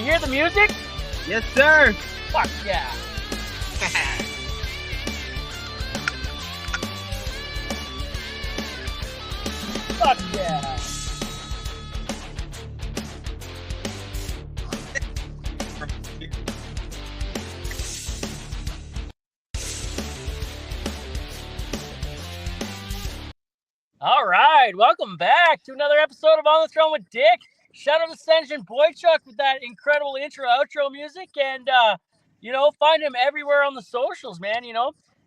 You hear the music? Yes, sir. Fuck yeah. Fuck yeah. All right, welcome back to another episode of On the Throne with Dick. Shout out to Senjin Boychuk with that incredible intro outro music, and find him everywhere on the socials, man.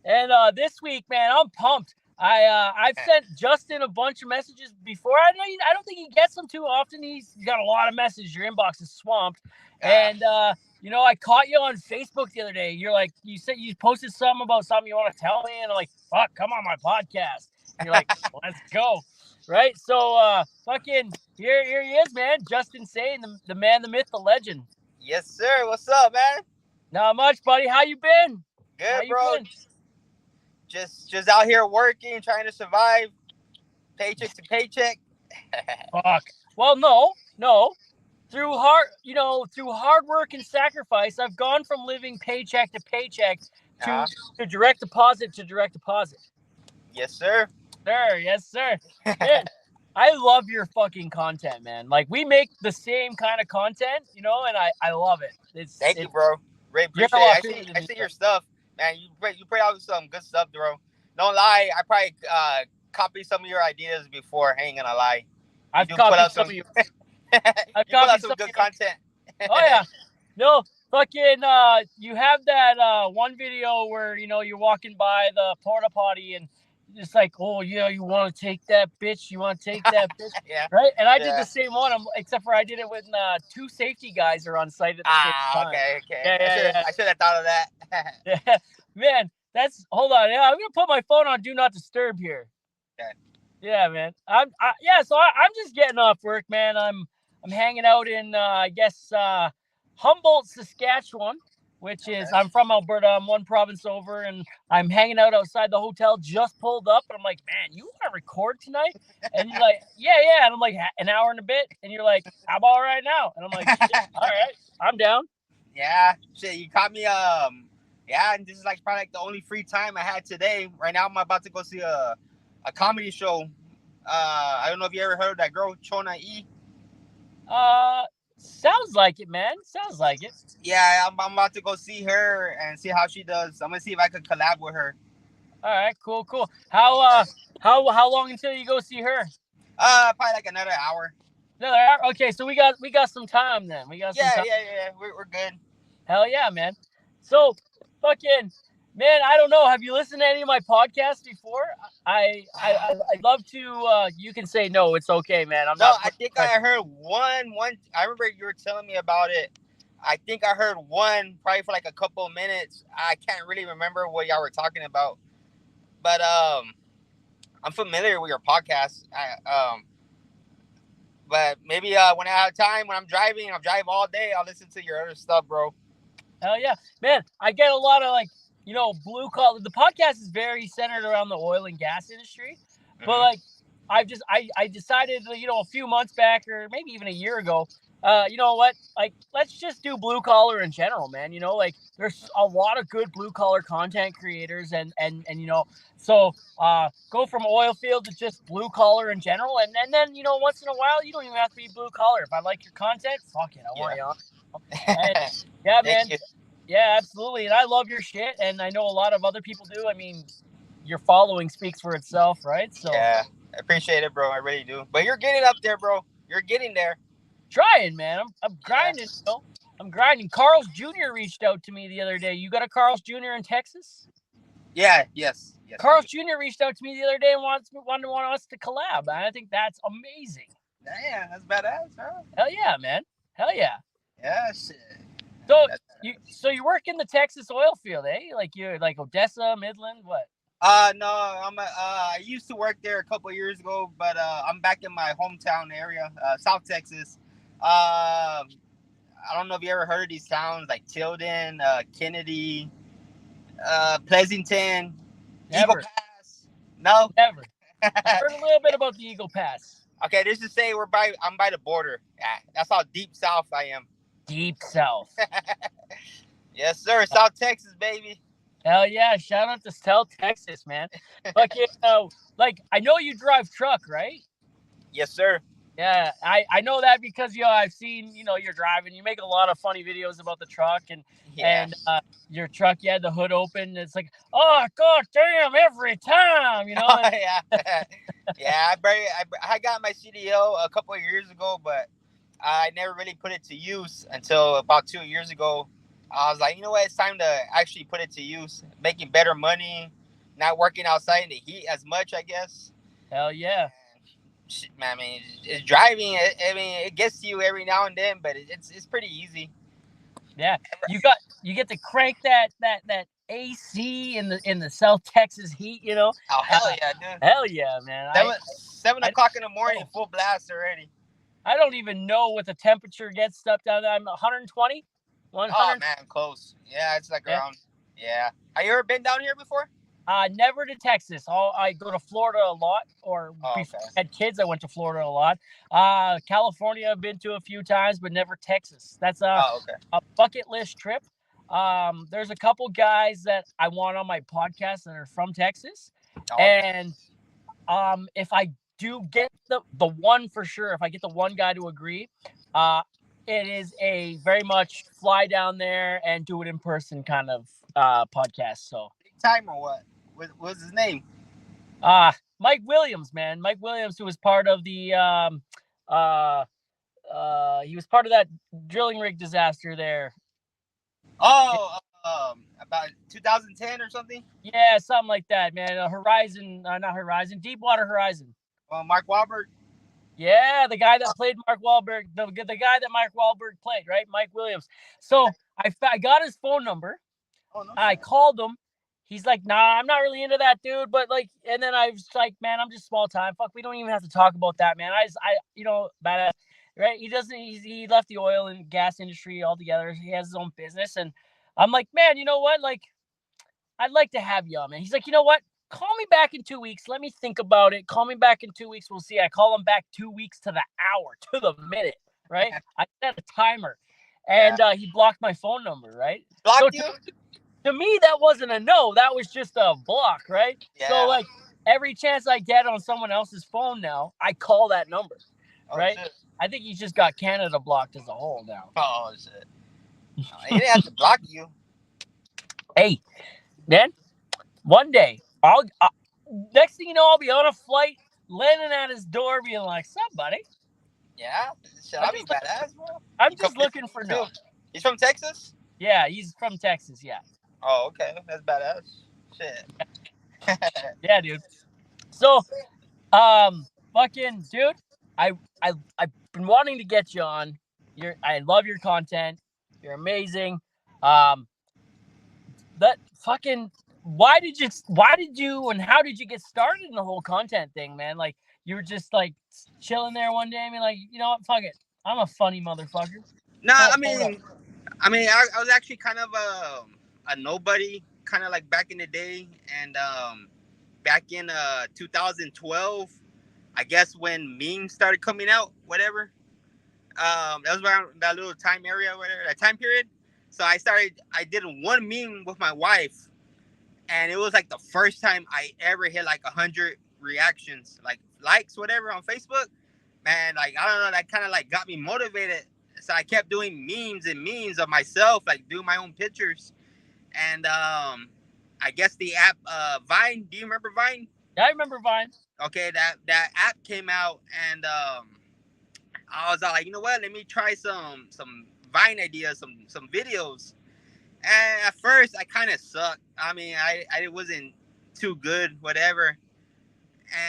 And this week, man, I'm pumped. I've sent Justin a bunch of messages before. I don't think he gets them too often. He's got a lot of messages. Your inbox is swamped, and I caught you on Facebook the other day. You said you posted something about something you want to tell me, and I'm like, fuck, come on my podcast. And you're like, let's go. Right? So fucking here he is, man. JustInsane, the man, the myth, the legend. Yes, sir. What's up, man? Not much, buddy. How you been? Good, bro. Just out here working, trying to survive, paycheck to paycheck. Fuck. Well, no. Through hard work and sacrifice, I've gone from living paycheck to paycheck to direct deposit to direct deposit. Yes, sir. Yes, sir. Man, I love your fucking content, man. Like, we make the same kind of content, and I love it. Thank you, bro. Really appreciate it. I see your stuff, man. You put out some good stuff, bro. Don't lie. I probably copied some of your ideas before. I ain't gonna lie. I've copied some of your. I've copied some good content. Oh yeah. No, fucking. You have that one video where you're walking by the porta potty and. Just like, oh yeah, you want to take that bitch? You want to take that bitch? Yeah. Right? And I did the same one, except for I did it when two safety guys are on site at the same time. Okay. Yeah. I should have thought of that. Yeah. Man, hold on. Yeah, I'm gonna put my phone on do not disturb here. Okay. Yeah, man. I'm just getting off work, man. I'm hanging out in Humboldt, Saskatchewan. Which is, I'm from Alberta, I'm one province over, and I'm hanging out outside the hotel, just pulled up, and I'm like, man, you want to record tonight? And you're like, yeah, and I'm like, an hour and a bit, and you're like, how about right now? And I'm like, yeah, all right, I'm down. Yeah, shit, you caught me, and this is probably the only free time I had today. Right now, I'm about to go see a comedy show. I don't know if you ever heard of that girl, Chona E. Sounds like it, man. Sounds like it. Yeah, I'm about to go see her and see how she does. I'm gonna see if I could collab with her. All right, cool. How long until you go see her? Probably another hour. Another hour? Okay, so we got some time then. We got some time. Yeah. We're good. Hell yeah, man. So fucking man, I don't know. Have you listened to any of my podcasts before? I'd love to. You can say no. It's okay, man. I think I heard one. I remember you were telling me about it. I think I heard one probably for a couple of minutes. I can't really remember what y'all were talking about, but I'm familiar with your podcast. But maybe when I have time, when I'm driving, I'll drive all day. I'll listen to your other stuff, bro. Hell yeah, man. I get a lot of blue collar. The podcast is very centered around the oil and gas industry, but I decided, a few months back or maybe even a year ago, you know what? Let's just do blue collar in general, man. There's a lot of good blue collar content creators, and so go from oil field to just blue collar in general, and then once in a while you don't even have to be blue collar. If I like your content, fuck it, I want you on. And, yeah, man. Yeah, absolutely. And I love your shit, and I know a lot of other people do. I mean, your following speaks for itself, right? So yeah, I appreciate it, bro. I really do. But you're getting up there, bro. You're getting there. Trying, man. I'm grinding. I'm grinding. Carl's Jr. reached out to me the other day. You got a Carl's Jr. in Texas? Yeah. Yes. Carl's Jr. reached out to me the other day and wanted us to collab. And I think that's amazing. Yeah, that's badass, huh? Hell yeah, man. Hell yeah. Yeah, shit. So you work in the Texas oil field, eh? You're Odessa, Midland, what? No, I used to work there a couple of years ago, but I'm back in my hometown area, South Texas. I don't know if you ever heard of these towns like Tilden, Kennedy, Pleasanton, Never. Eagle Pass. No, never. I heard a little bit about the Eagle Pass. Okay, this is say I'm by the border. Yeah, that's how deep south I am. Deep South. Yes, sir. South Texas, baby. Hell yeah! Shout out to South Texas, man. Fucking like I know you drive truck, right? Yes, sir. Yeah, I know that because I've seen you're driving. You make a lot of funny videos about the truck Yeah. and your truck. You had the hood open. It's like, oh god damn, every time, Oh, yeah. Yeah, I got my CDL a couple of years ago, but I never really put it to use until about 2 years ago. I was like, you know what? It's time to actually put it to use, making better money, not working outside in the heat as much, I guess. Hell yeah. Shit, man, I mean, it's driving. I mean, it gets to you every now and then, but it's pretty easy. Yeah, you get to crank that AC in the South Texas heat. Oh, hell yeah, dude. Hell yeah, man. Seven I o'clock in the morning, full blast already. I don't even know what the temperature gets stuff down there. I'm 120, Oh 100. man, close. Yeah, it's like Yeah. around. Yeah. Have you ever been down here before? Never to Texas. I go to Florida a lot, or Oh, before okay. I had kids, I went to Florida a lot. California, I've been to a few times, but never Texas. That's Oh, okay. a bucket list trip. There's a couple guys that I want on my podcast that are from Texas, Oh, and if I do get the one for sure, if I get the one guy to agree, it is a very much fly down there and do it in person kind of podcast. So big time or what? What's his name? Mike Williams, man. Mike Williams, who was part of the he was part of that drilling rig disaster there. Oh, about 2010 or something. Yeah, something like that, man. Horizon, not Horizon, Deepwater Horizon. Mark Wahlberg. Yeah, the guy that played Mark Wahlberg, the guy that Mark Wahlberg played, right? Mike Williams. So I got his phone number. Oh, no. I called him. He's like, nah, I'm not really into that, dude. But like, and then I was like, man, I'm just small time. Fuck, we don't even have to talk about that, man. Badass, right? He left the oil and gas industry altogether. He has his own business. And I'm like, man, you know what? Like, I'd like to have you on, man. He's like, you know what? Call me back in 2 weeks. Let me think about it. Call me back in 2 weeks. We'll see. I call him back 2 weeks to the hour, to the minute, right? I set a timer. And he blocked my phone number, right? Blocked you? To me, that wasn't a no. That was just a block, right? Yeah. So, like, every chance I get on someone else's phone now, I call that number, right? Shit. I think he's just got Canada blocked as a whole now. Oh, shit. He didn't have to block you. Hey, then, one day, next thing you know, I'll be on a flight, landing at his door, being like, somebody. Yeah? Shit, I'll be badass, bro. I'm just looking for no. He's from Texas? Yeah, he's from Texas, yeah. Oh, okay. That's badass. Shit. Yeah, dude. So, fucking dude, I've been wanting to get you on. I love your content. You're amazing. That fucking why did you and how did you get started in the whole content thing, man? Like you were just like chilling there one day and be like, you know what, fuck it. I'm a funny motherfucker. No, I mean, I was actually kind of a nobody, kind of like back in the day, and back in 2012, I guess when memes started coming out, whatever. That was around that little time area, whatever, that time period. So I did one meme with my wife, and it was like the first time I ever hit like 100 reactions, like likes, whatever, on Facebook. Man, like I don't know, that kind of like got me motivated. So I kept doing memes of myself, like doing my own pictures. And I guess the app Vine. Do you remember Vine? Yeah, I remember Vine. Okay, that app came out, and I was like, you know what? Let me try some Vine ideas, some videos. And at first, I kind of sucked. I mean, I wasn't too good, whatever.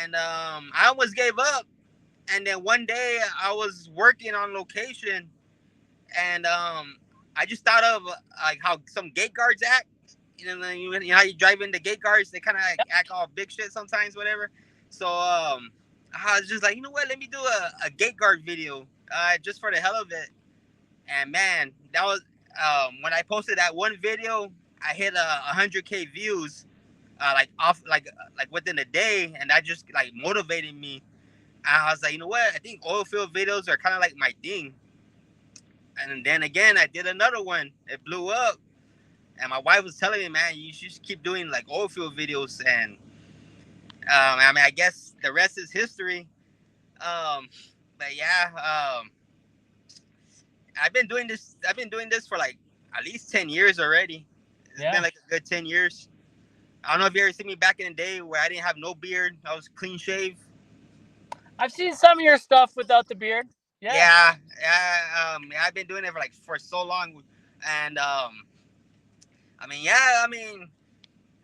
And I almost gave up. And then one day, I was working on location, and I just thought of like how some gate guards act. You know how you drive into gate guards, they kind of like act all big shit sometimes, whatever. So I was just like, you know what? Let me do a gate guard video just for the hell of it. And man, that was when I posted that one video, I hit 100K views like within a day, and that just like motivated me. And I was like, you know what? I think oilfield videos are kind of like my thing. And then again, I did another one. It blew up. And my wife was telling me, man, you should keep doing like oil field videos. And I mean, I guess the rest is history. Um, but yeah, I've been doing this for like at least 10 years already. It's been like a good 10 years. I don't know if you ever seen me back in the day where I didn't have no beard. I was clean shave. I've seen some of your stuff without the beard. Yeah. Yeah, I've been doing it for so long, and I mean, yeah, I mean,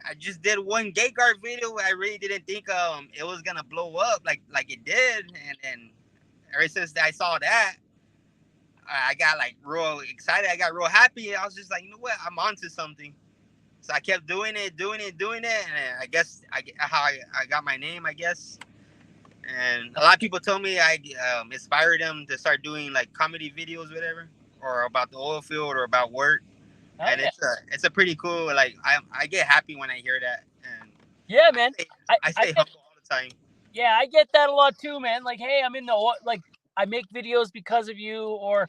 I just did one gate guard video. I really didn't think it was gonna blow up like it did, and then ever since I saw that, I got like real excited. I got real happy. I was just like, you know what, I'm onto something. So I kept doing it, and I guess I got my name, I guess. And a lot of people told me I inspired them to start doing like comedy videos, whatever, or about the oil field or about work. And it's a pretty cool. Like I get happy when I hear that. And yeah, man. I stay humble all the time. Yeah, I get that a lot too, man. Like, hey, I'm in the like I make videos because of you, or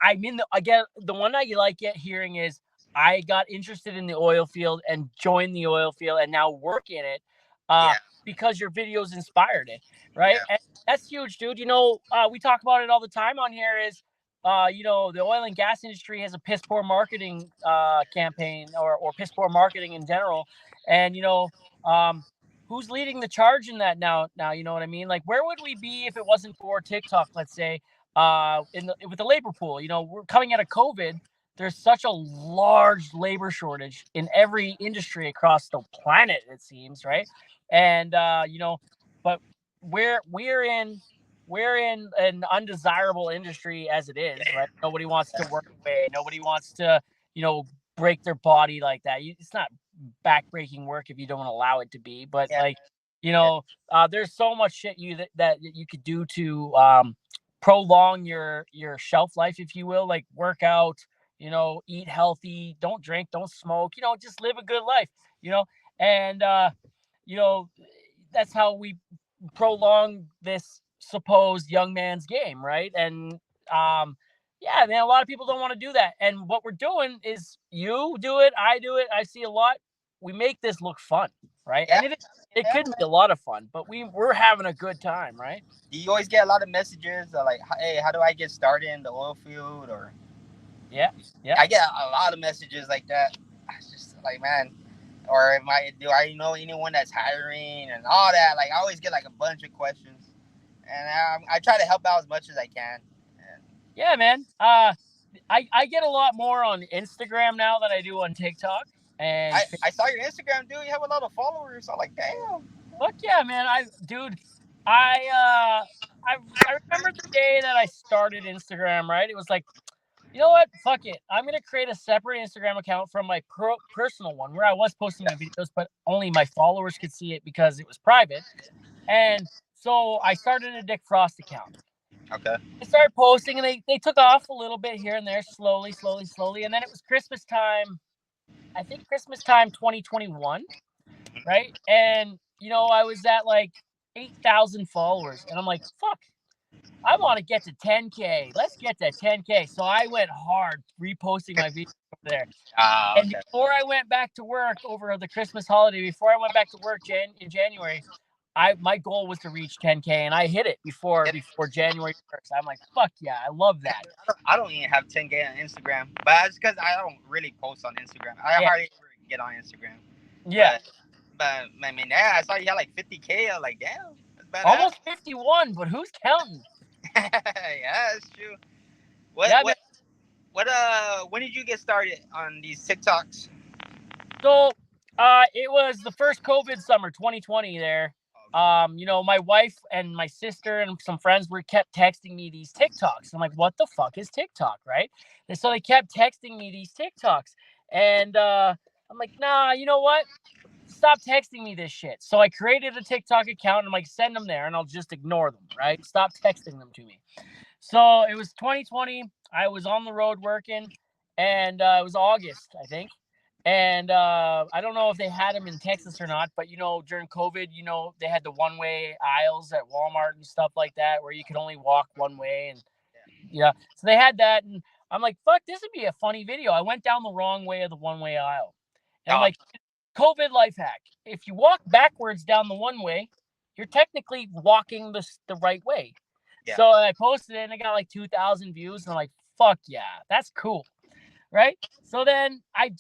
I'm in the. I get the one I like hearing is I got interested in the oil field and joined the oil field and now work in it, because your videos inspired it, right? Yeah. And that's huge, dude. You know, we talk about it all the time on here. Is you know, the oil and gas industry has a piss poor marketing campaign, or piss poor marketing in general, and you know, who's leading the charge in that now? You know what I mean? Like, where would we be if it wasn't for TikTok, let's say, with the labor pool? You know, we're coming out of COVID. There's such a large labor shortage in every industry across the planet, it seems, right? And you know, but we're in an undesirable industry as it is, right? Nobody wants to work away. Nobody wants to, you know, break their body like that. It's not backbreaking work if you don't allow it to be. But like, you know, there's so much shit that you could do to prolong your shelf life, if you will, like work out, you know, eat healthy, don't drink, don't smoke, you know, just live a good life, you know. And you know, that's how we prolong this supposed young man's game, right? And yeah, man, a lot of people don't want to do that. And what we're doing is, you do it, I do it, I see a lot. We make this look fun, right? And it could be a lot of fun, but we're having a good time, right? Do you always get a lot of messages like, hey, how do I get started in the oil field? Or yeah, I get a lot of messages like that. It's just like, man, or do I know anyone that's hiring and all that? Like, I always get like a bunch of questions, and I try to help out as much as I can. And yeah, man. I get a lot more on Instagram now than I do on TikTok. And I saw your Instagram, dude. You have a lot of followers. I'm like, damn. Fuck yeah, man. I remember the day that I started Instagram, right? It was like, you know what? Fuck it. I'm going to create a separate Instagram account from my personal one where I was posting my videos, but only my followers could see it because it was private. And so I started a Dick Frost account. Okay. I started posting, and they took off a little bit here and there, slowly. And then it was Christmas time. I think Christmas time 2021, right? And, you know, I was at like 8,000 followers. And I'm like, fuck, I want to get to 10K. Let's get to 10K. So I went hard reposting my videos over there. And before I went back to work over the Christmas holiday, before I went back to work in January, my goal was to reach 10K, and I hit it before January 1st. I'm like, fuck yeah, I love that. I don't even have 10K on Instagram, but it's because I don't really post on Instagram. I hardly ever get on Instagram. Yeah. But I mean, yeah, I saw you had like 50K. I was like, damn, that's badass. Almost 51, but who's counting? Yeah, that's true. When did you get started on these TikToks? So, it was the first COVID summer, 2020 there. You know, my wife and my sister and some friends kept texting me these TikToks. I'm like, what the fuck is TikTok, right? And so they kept texting me these TikToks. And I'm like, nah, you know what? Stop texting me this shit. So I created a TikTok account, and I'm like, send them there and I'll just ignore them, right? Stop texting them to me. So it was 2020. I was on the road working, and it was August, I think. And I don't know if they had them in Texas or not, but, you know, during COVID, you know, they had the one-way aisles at Walmart and stuff like that where you could only walk one way. And, yeah, so they had that. And I'm like, fuck, this would be a funny video. I went down the wrong way of the one-way aisle. And I'm Oh, like, COVID life hack. If you walk backwards down the one way, you're technically walking the right way. yeah. So I posted it and I got like 2,000 views. And I'm like, fuck yeah, that's cool. Right. So then I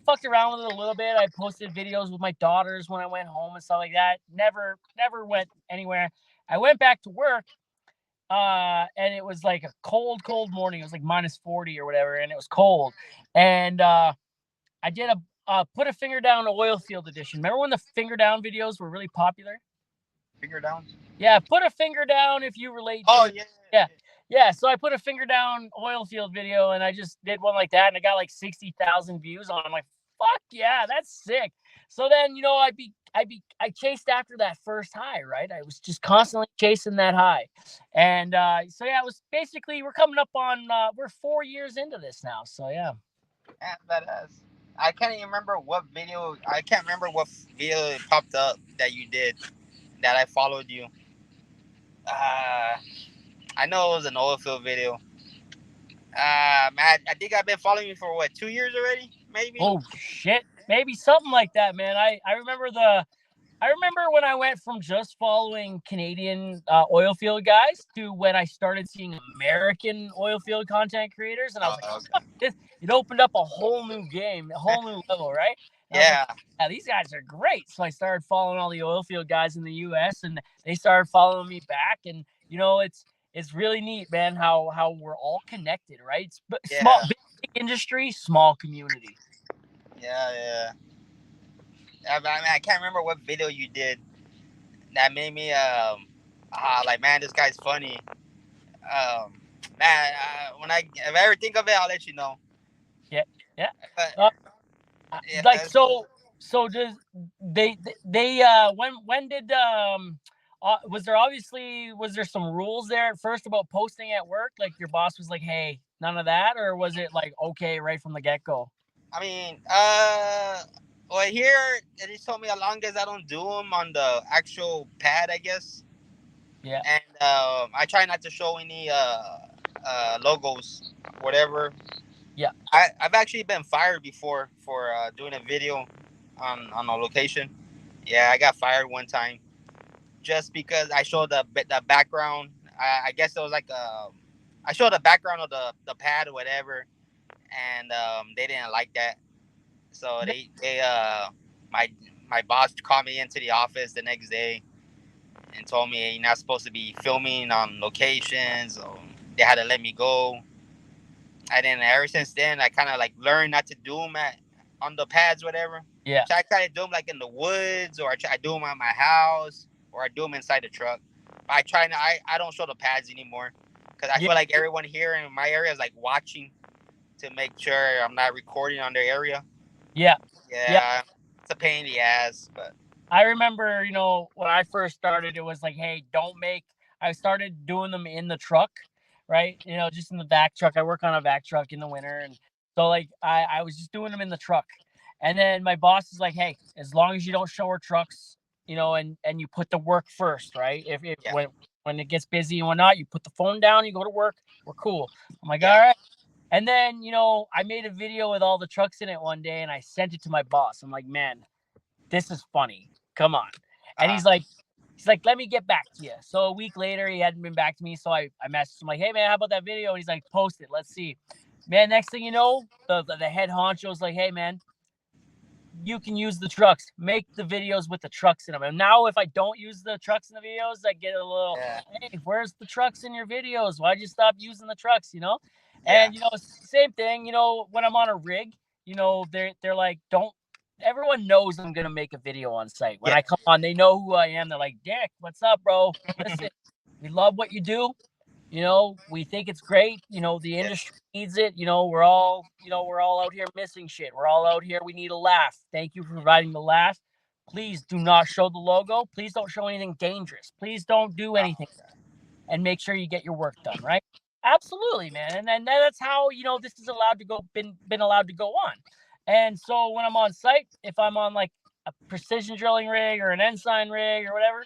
fucked around with it a little bit. I posted videos with my daughters when I went home and stuff like that. Never went anywhere. I went back to work. And it was like a cold morning. It was like -40 or whatever, and it was cold. And I did a put a finger down oil field edition. Remember when the finger down videos were really popular? Finger down. Yeah, put a finger down if you relate Oh to. yeah. Yeah. Yeah, so I put a finger down oil field video and I just did one like that and I got like 60,000 views on it. I'm like, fuck yeah, that's sick. So then, I chased after that first high, right? I was just constantly chasing that high. And so yeah, it was basically we're coming up on we're 4 years into this now. So yeah. Man, badass. I can't even remember what video. I can't remember what video popped up that you did that I followed you. I know it was an oil field video. Man, I think I've been following you for what, 2 years already? Maybe. Oh shit. Maybe something like that, man. I remember when I went from just following Canadian oil field guys to when I started seeing American oil field content creators, and I was like, Okay. fuck this. It opened up a whole new game, a whole new level, right? And I was like, Yeah. yeah, these guys are great. So I started following all the oil field guys in the U.S. and they started following me back, and it's really neat, man. How we're all connected, right? It's Yeah. big industry, small community. Yeah. I can't remember what video you did that made me like, man, this guy's funny. Man, if I ever think of it, I'll let you know. Yeah, yeah. But Uh, yeah, like so does they when did was there some rules there at first about posting at work, like your boss was like, hey, none of that, or was it like okay right from the get-go? I mean, well, here they just told me as long as I don't do them on the actual pad, I guess, Yeah, and I try not to show any logos, whatever. yeah, I've actually been fired before for doing a video on a location. Yeah, I got fired one time just because I showed the background. I guess it was like I showed the background of the pad or whatever, and they didn't like that. So they my my boss called me into the office the next day and told me, hey, you're not supposed to be filming on locations. So they had to let me go. And then ever since then, I kind of like learned not to do them on the pads, whatever. yeah, So I try to do them like in the woods, or I try to do them at my house, or I do them inside the truck. But I don't show the pads anymore because I yeah, feel like everyone here in my area is like watching to make sure I'm not recording on their area. yeah, yeah. Yeah, it's a pain in the ass, but I remember, when I first started, it was like, hey, don't make. I started doing them in the truck, right? Just in the vac truck. I work on a vac truck in the winter, and so like I was just doing them in the truck. And then my boss is like, hey, as long as you don't show our trucks, and you put the work first, right? If yeah, when it gets busy and whatnot, you put the phone down, you go to work. We're cool. I'm like, yeah, all right. And then, I made a video with all the trucks in it one day, and I sent it to my boss. I'm like, man, this is funny. Come on. And uh, he's like, let me get back to you. So a week later, he hadn't been back to me. So I messaged him like, hey man, how about that video? And he's like, post it. Let's see. Man, next thing you know, the head honcho's like, hey man, you can use the trucks. Make the videos with the trucks in them. And now if I don't use the trucks in the videos, I get a little, yeah, hey, where's the trucks in your videos? Why'd you stop using the trucks? yeah, And same thing, when I'm on a rig, they're like, don't everyone knows I'm gonna make a video on site. When yeah, I come on, they know who I am. They're like, Dick, what's up, bro? Listen, we love what you do. We think it's great. The yeah, industry needs it. We're all out here missing shit. We're all out here. We need a laugh. Thank you for providing the laugh. Please do not show the logo. Please don't show anything dangerous. Please don't do anything, and make sure you get your work done, right? Absolutely, man. And then that's how, this is allowed to go, been allowed to go on. And so when I'm on site, if I'm on like a precision drilling rig or an ensign rig or whatever,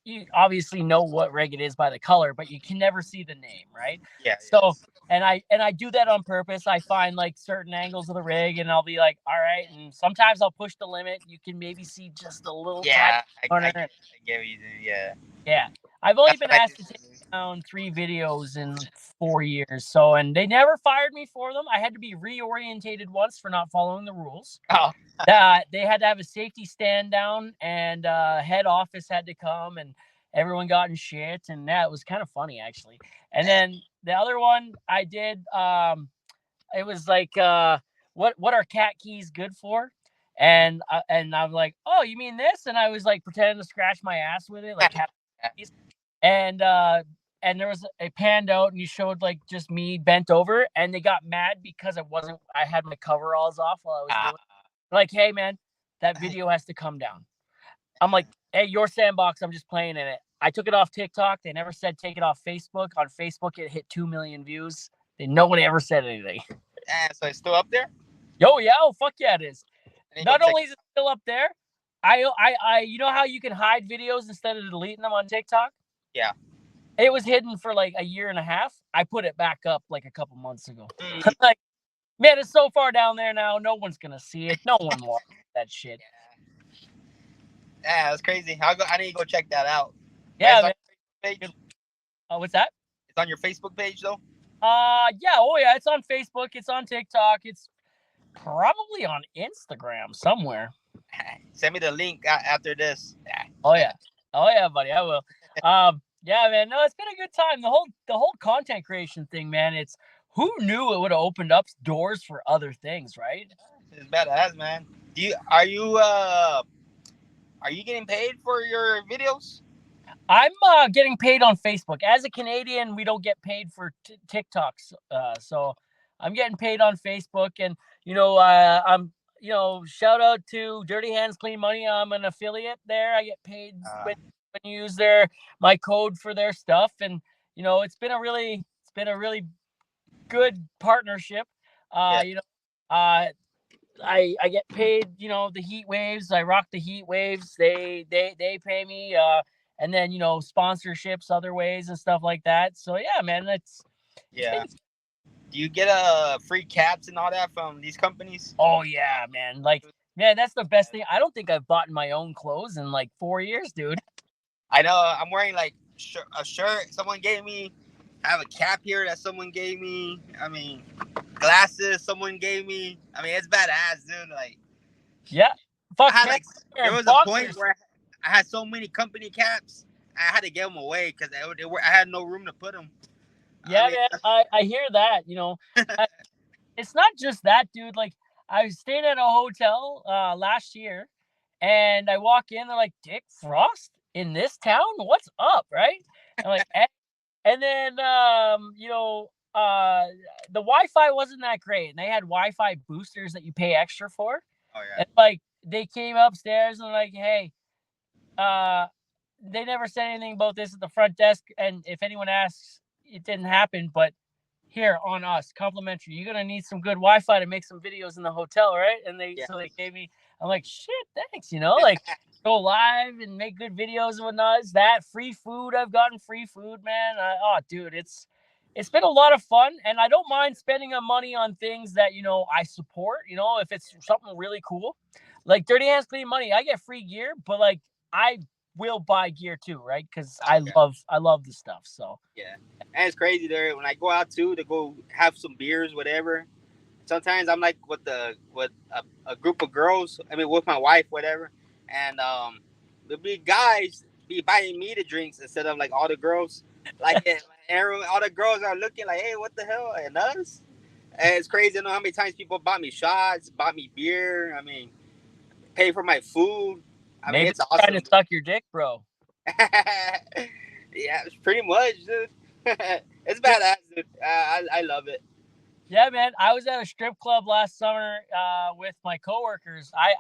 you obviously know what rig it is by the color, but you can never see the name, right? Yeah. So, and I do that on purpose. I find like certain angles of the rig, and I'll be like, all right. And sometimes I'll push the limit. You can maybe see just a little tiny Yeah. corner. I get what you do. Yeah. Yeah, I've only That's been what I asked to do. take down 3 videos in 4 years, so and they never fired me for them. I had to be reorientated once for not following the rules. Oh. They had to have a safety stand down, and head office had to come, and everyone got in shit, and that was kind of funny actually. And then the other one I did, it was like, what are cat keys good for? And I'm like, oh, you mean this? And I was like pretending to scratch my ass with it, like cat keys. And and there was a panned out, and you showed like just me bent over, and they got mad because I had my coveralls off while I was doing it. Like, hey man, that video has to come down. I'm like, hey, your sandbox, I'm just playing in it. I took it off TikTok. They never said take it off Facebook. On Facebook, it hit 2 million views. Nobody ever said anything. So it's still up there. Yo, yeah, oh fuck yeah, it is. Not only Check. is it still up there, you know how you can hide videos instead of deleting them on TikTok? Yeah. It was hidden for like a year and a half. I put it back up like a couple months ago. Mm. Like, man, it's so far down there now. No one's gonna see it. No one wants that shit. Yeah, that's crazy. I need to go check that out. Yeah, man. Page? What's that? It's on your Facebook page though. Yeah, oh yeah, it's on Facebook, it's on TikTok, it's probably on Instagram somewhere. Send me the link after this. Oh yeah, buddy, I will. Yeah, man, no, it's been a good time. The whole content creation thing, man. It's who knew it would have opened up doors for other things, right? It's badass, man. Are you getting paid for your videos? I'm getting paid on Facebook. As a Canadian, we don't get paid for TikToks, so I'm getting paid on Facebook, and I'm shout out to Dirty Hands Clean Money. I'm an affiliate there. I get paid when you use my code for their stuff, and it's been a really good partnership. Yeah. I get paid, the heat waves. I rock the heat waves. They pay me. And then sponsorships other ways and stuff like that. So yeah, man, do you get free caps and all that from these companies? Oh yeah, man. Like, man, that's the best thing. I don't think I've bought my own clothes in like 4 years, dude. I know. I'm wearing like a shirt someone gave me. I have a cap here that someone gave me. I mean, glasses someone gave me. I mean, it's badass, dude. Like, yeah. Fuck. There was a point where I had so many company caps, I had to give them away because I had no room to put them. Yeah, man, I hear that. It's not just that, dude. Like, I was staying at a hotel last year, and I walk in, they're like, Dick Frost in this town? What's up, right? I'm like, and then the Wi-Fi wasn't that great, and they had Wi-Fi boosters that you pay extra for. Oh yeah. And like, they came upstairs and like, hey, they never said anything about this at the front desk, and if anyone asks, it didn't happen, but here on us, complimentary. You're gonna need some good Wi-Fi to make some videos in the hotel, right? And so they gave me. I'm like, shit, thanks. Like, go live and make good videos and whatnot. Is that free food? I've gotten free food, man. Dude, it's been a lot of fun, and I don't mind spending money on things that I support. If it's something really cool, like Dirty Hands Clean Money, I get free gear, but like I will buy gear too, right? Because I love the stuff. So yeah, and it's crazy there. When I go out too to go have some beers, whatever. Sometimes I'm like with a group of girls. I mean, with my wife, whatever, and there'll be guys be buying me the drinks instead of like all the girls. Like all the girls are looking like, hey, what the hell, and us. And it's crazy to know how many times people bought me shots, bought me beer. I mean, pay for my food. I mean, it's awesome. Trying to suck your dick, bro. Yeah, it's pretty much, dude. It's badass, dude. I love it. Yeah, man. I was at a strip club last summer with my coworkers. I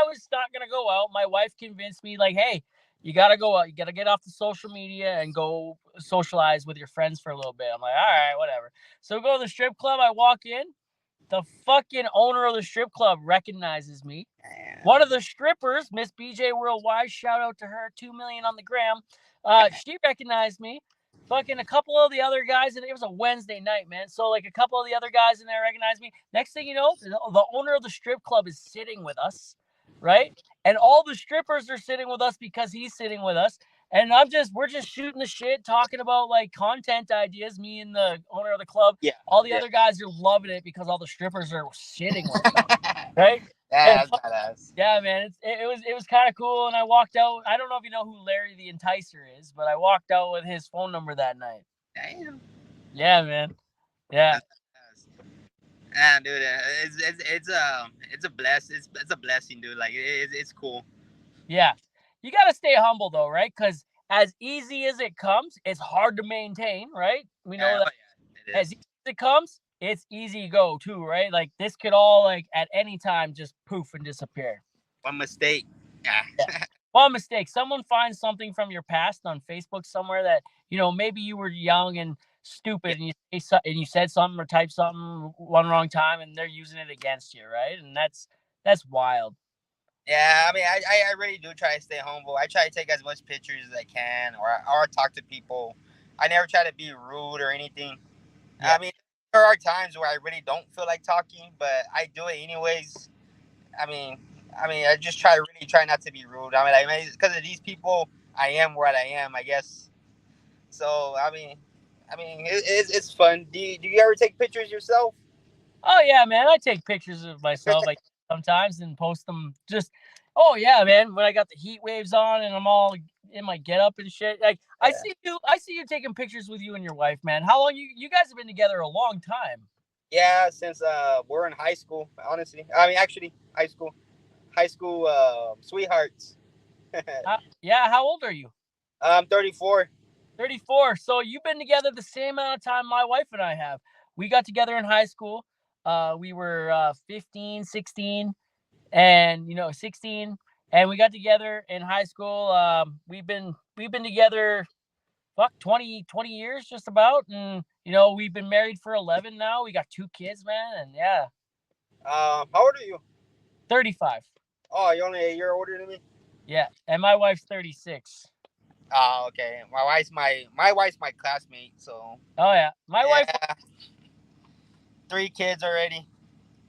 was not gonna go out. My wife convinced me, like, hey, you gotta go out. You gotta get off the social media and go socialize with your friends for a little bit. I'm like, all right, whatever. So go to the strip club. I walk in. The fucking owner of the strip club recognizes me. One of the strippers, Miss BJ Worldwide, shout out to her, 2 million on the gram. She recognized me. Fucking a couple of the other guys, and it was a Wednesday night, man. So like a couple of the other guys in there recognized me. Next thing you know, the owner of the strip club is sitting with us, right? And all the strippers are sitting with us because he's sitting with us. And we're just shooting the shit, talking about like content ideas. Me and the owner of the club. Yeah. All the other guys are loving it because all the strippers are sitting with them, right? Yeah, And that's badass. yeah, man, it was kind of cool. And I walked out. I don't know if you know who Larry the Enticer is, but I walked out with his phone number that night. Damn. Yeah, man. Yeah, That's badass. Ah, dude, it's a it's a blessing, dude. Like it's cool. yeah. You got to stay humble though, right? Because as easy as it comes, it's hard to maintain, right? We know Yeah, that oh yeah, it as is. easy as it comes, it's easy to go too, right? Like this could all like at any time just poof and disappear. One mistake. Yeah. Yeah. One mistake. Someone finds something from your past on Facebook somewhere that maybe you were young and Yeah. stupid, and you said something or typed something one wrong time, and they're using it against you, right? And that's wild. Yeah, I mean, I really do try to stay humble. I try to take as much pictures as I can, or talk to people. I never try to be rude or anything. Yeah. I mean, there are times where I really don't feel like talking, but I do it anyways. I mean, I just try not to be rude. I mean, because of these people, I am what I am, I guess. So it's fun. Do you ever take pictures yourself? Oh yeah, man. I take pictures of myself like sometimes and post them. Oh yeah, man. When I got the heat waves on and I'm all in my get up and shit. Like Yeah. I see you taking pictures with you and your wife, man. How long you guys have been together a long time? Yeah, since we're in high school, honestly. I mean, actually, high school sweethearts. Yeah, how old are you? I'm 34. 34. So you've been together the same amount of time my wife and I have. We got together in high school. We were 15, 16, and 16, and we got together in high school. We've been together 20 years just about, and we've been married for 11 now. We got 2 kids, man, and yeah. How old are you? 35. Oh, you're only a year older than me. Yeah, and my wife's 36. Oh, okay. My wife's my classmate. So Oh yeah, my wife. yeah, 3 kids already.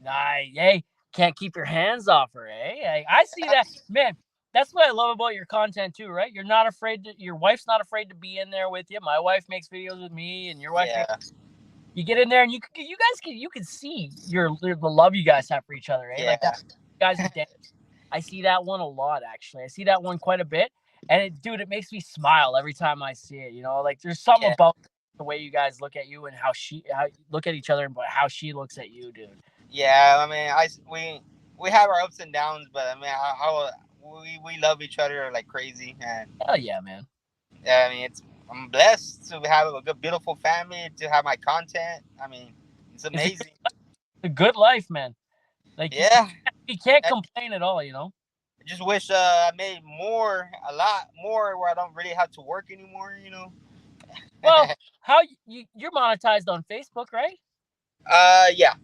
Hey, can't keep your hands off her, eh? I see that, man. That's what I love about your content too, right? You're not afraid to. Your wife's not afraid to be in there with you. My wife makes videos with me, and your wife. Yeah, You get in there, and you guys can see the love you guys have for each other, eh? yeah, Like that, guys. I see that one a lot, actually. I see that one quite a bit, and dude, it makes me smile every time I see it. Like there's something yeah, about the way you guys look at you and how you look at each other, and how she looks at you, dude. yeah. I mean, we have our ups and downs, but I mean, we love each other like crazy, and Hell yeah, man. yeah, I mean, I'm blessed to have a good, beautiful family, to have my content. I mean, it's It's amazing. a good life, man. Like Yeah, you can't I complain at all. just wish I made a lot more, where I don't really have to work anymore. Well, how you're monetized on Facebook, right? Yeah,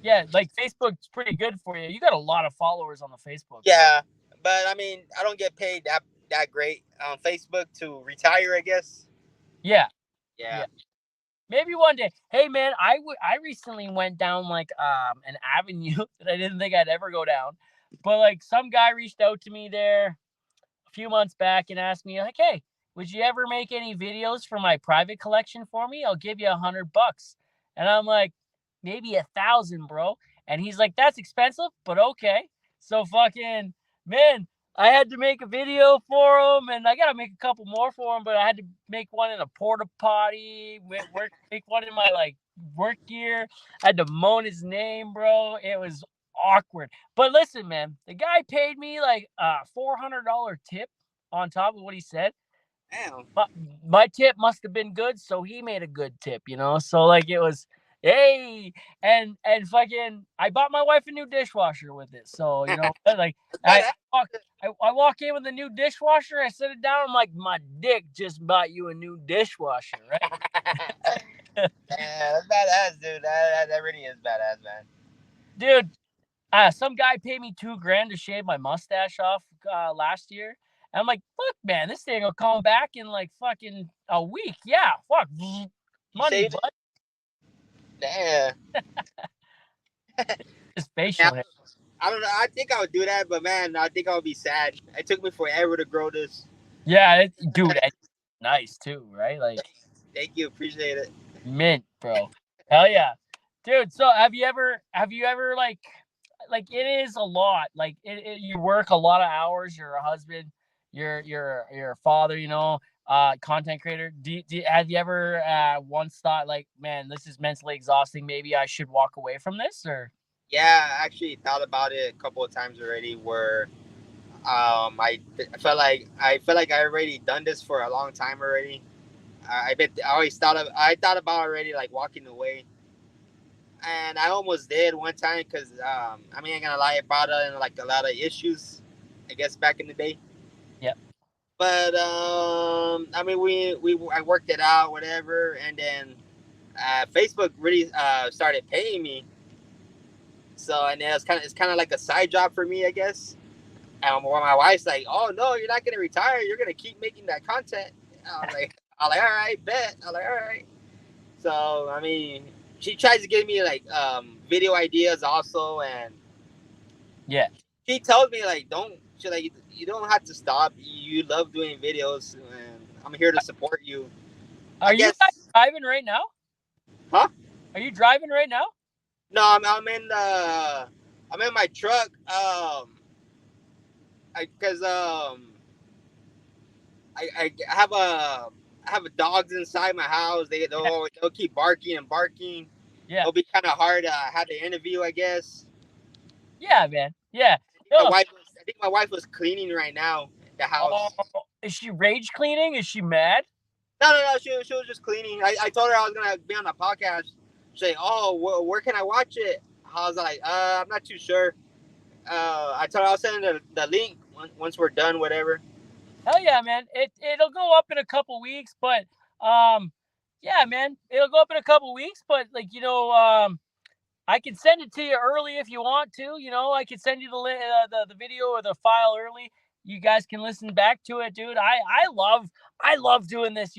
Yeah, like Facebook's pretty good for you. You got a lot of followers on the Facebook. yeah, but I mean, I don't get paid that great on Facebook to retire, I guess. Yeah, Yeah, yeah. Maybe one day. Hey, man, I recently went down like an avenue that I didn't think I'd ever go down, but like some guy reached out to me there a few months back and asked me like, "Hey, would you ever make any videos for my private collection for me? I'll give you $100." And I'm like, maybe 1,000, bro. And he's like, that's expensive, but okay. So fucking man, I had to make a video for him, and I gotta make a couple more for him. But I had to make one in a porta potty, make one in my like work gear. I had to moan his name, bro. It was awkward. But listen, man, the guy paid me like a $400 tip on top of what he said. damn. But my tip must have been good, so he made a good tip. So like it was, hey, and fucking, I bought my wife a new dishwasher with it. So like I But I walk in with a new dishwasher, I set it down. I'm like, my dick just bought you a new dishwasher, right? yeah, that's badass, dude. That really is badass, man. Dude, some guy paid me $2,000 to shave my mustache off last year, And I'm like, fuck, man, this thing will come back in like fucking a week. Yeah, fuck, You money, saved bud. it? Damn. Just Man, facial hair. I don't know. I think I would do that, but man, I think I would be sad. It took me forever to grow this. Yeah, dude, it's nice too, right? Like Thank you. Appreciate it. mint, bro. Hell yeah, dude. So have you ever like it is a lot. Like you work a lot of hours. You're a husband. You're a father. Content creator. Have you ever once thought like, man, this is mentally exhausting. Maybe I should walk away from this, or Yeah, I actually thought about it a couple of times already. Where I felt like I already done this for a long time already. I thought about already like walking away, and I almost did one time because I mean, I ain't gonna lie, it brought in like a lot of issues, I guess back in the day. yeah, But I mean, I worked it out, whatever, and then Facebook really started paying me. So and then it's kind of like a side job for me, I guess. And my wife's like, "Oh no, you're not gonna retire. You're gonna keep making that content." I'm like, all right, bet. I'm like, all right. So I mean, she tries to give me like video ideas also, and yeah. she tells me like, don't. She like, you don't have to stop. You love doing videos, and I'm here to support you. I Are you guess. guys driving right now? Huh? Are you driving right now? No, I'm in my truck. Because I have a dogs inside my house. They'll keep barking and barking. Yeah, It'll be kind of hard to have the interview, I guess. yeah, man. Yeah. My No. wife, I think my wife was cleaning right now the Oh, house. is she rage cleaning? Is she mad? No. She was just cleaning. I told her I was gonna be on the podcast. She's like, oh, where can I watch it? I was like, I'm not too sure. I told her I'll send the link once we're done, whatever. Hell yeah, man. It'll go up in a couple weeks, but yeah, man, it'll go up in a couple weeks. But like I can send it to you early if you want to. I can send you the video or the file early. You guys can listen back to it, dude. I love doing this.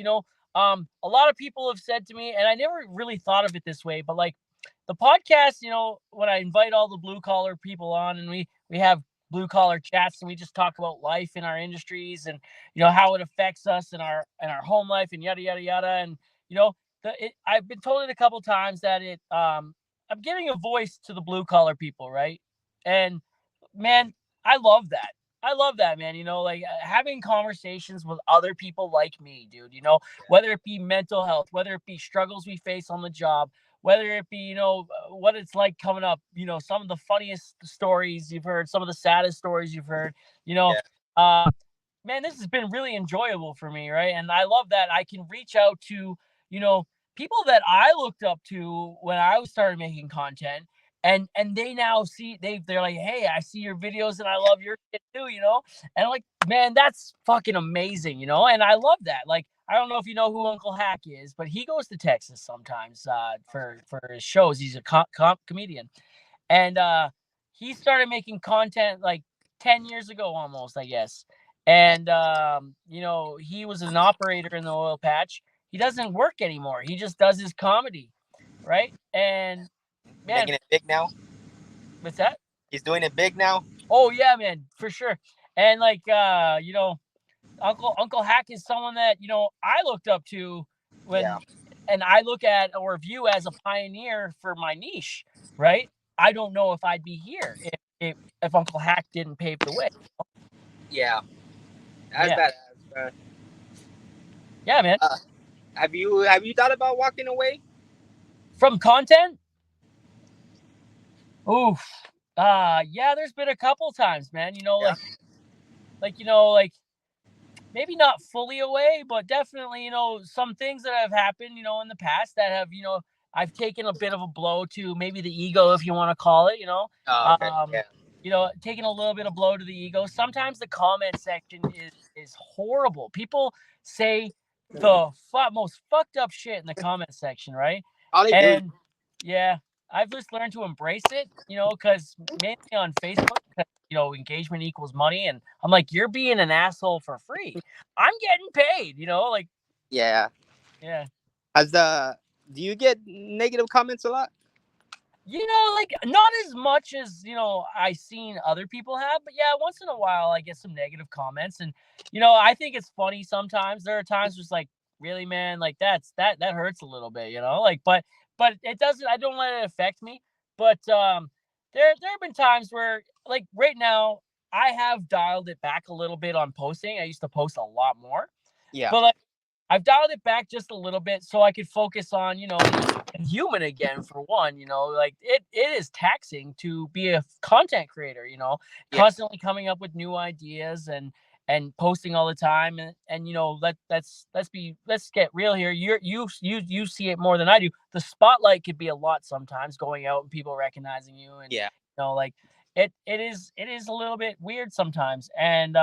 A lot of people have said to me, and I never really thought of it this way, but like the podcast, when I invite all the blue collar people on, and we have blue collar chats, and we just talk about life in our industries, and how it affects us in our home life, and yada yada yada, and I've been told it a couple times that I'm giving a voice to the blue collar people, right? And man, I love that. I love that, man. Like having conversations with other people like me, dude. Whether it be mental health, whether it be struggles we face on the job, whether it be, what it's like coming up, some of the funniest stories you've heard, some of the saddest stories you've heard, you know, Yeah, uh, man, this has been really enjoyable for me, right? And I love that I can reach out to, you know, people that I looked up to when I started making content, and they now see they're like, hey, I see your videos and I love your shit too. And I'm like, man, that's fucking amazing, and I love that. Like, I don't know if you know who Uncle Hack is, but he goes to Texas sometimes for his shows. He's a comedian, and he started making content like 10 years ago almost, I guess. And he was an operator in the oil patch. He doesn't work anymore. He just does his comedy, right? And man, making it big now. what's that? He's doing it big now. Oh yeah, man, for sure. And like Uncle Hack is someone that I looked up to Yeah, when, and I look at or view as a pioneer for my niche, right? I don't know if I'd be here if Uncle Hack didn't pave the way. yeah. That's Yeah, badass, bro. yeah, man. Uh, have you thought about walking away? From content, oof. Yeah, there's been a couple times, man. Yeah. Like maybe not fully away, but definitely, some things that have happened, in the past that have, I've taken a bit of a blow to maybe the ego, if you want to call it, Oh, okay. um, Yeah. taking a little bit of blow to the ego. Sometimes the comment section is horrible. People say the most fucked up shit in the comment section, right? All they do. And yeah, I've just learned to embrace it, because mainly on Facebook, engagement equals money. And I'm like, you're being an asshole for free. I'm getting paid, like, Yeah. yeah. Do you get negative comments a lot? Like not as much as, I seen other people have, but yeah, once in a while I get some negative comments. And, I think it's funny sometimes. There are times just like, really, man, like that hurts a little bit, like, but it doesn't, I don't let it affect me. But there have been times where, like, right now, I have dialed it back a little bit on posting. I used to post a lot more. Yeah. But like, I've dialed it back just a little bit so I could focus on, being human again, for one. Like, it is taxing to be a content creator, Yeah. constantly coming up with new ideas and posting all the time. And let's get real here. You see it more than I do. The spotlight could be a lot sometimes, going out and people recognizing you. And, Yeah. like, it is a little bit weird sometimes. And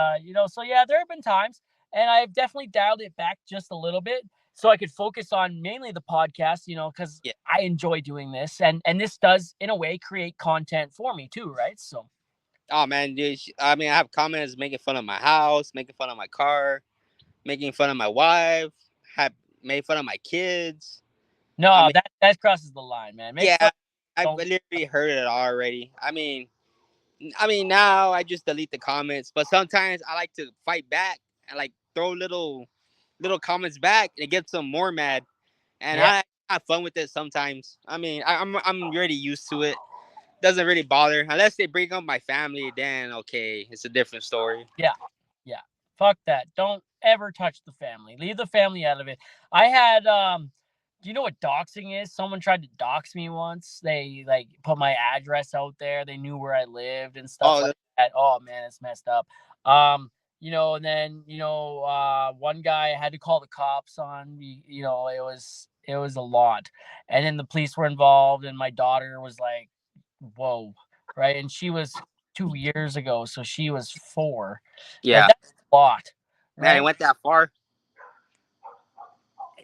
so yeah, there have been times, and I've definitely dialed it back just a little bit so I could focus on mainly the podcast, because Yeah. I enjoy doing this, and this does, in a way, create content for me too, right? So Oh man, dude, I mean, I have comments making fun of my house, making fun of my car, making fun of my wife, have made fun of my kids. I no, mean, that crosses the line, man. Make yeah, fun. I've Don't. literally heard it already. I mean, now I just delete the comments, but sometimes I like to fight back and like throw little comments back and it gets them more mad. And Yeah, I have fun with it sometimes. I mean, I'm already used to it. Doesn't really bother unless they bring up my family. Then okay, it's a different story. yeah, yeah. Fuck that. Don't ever touch the family. Leave the family out of it. I had Do you know what doxing is? Someone tried to dox me once. They like put my address out there. They knew where I lived and stuff Oh, like that. Oh man, it's messed up. And then, one guy had to call the cops on me. It was a lot. And then the police were involved, and my daughter was like, whoa, right? And she was 2 years ago, so she was 4. Like, yeah, that's a lot, man, it right? went that far.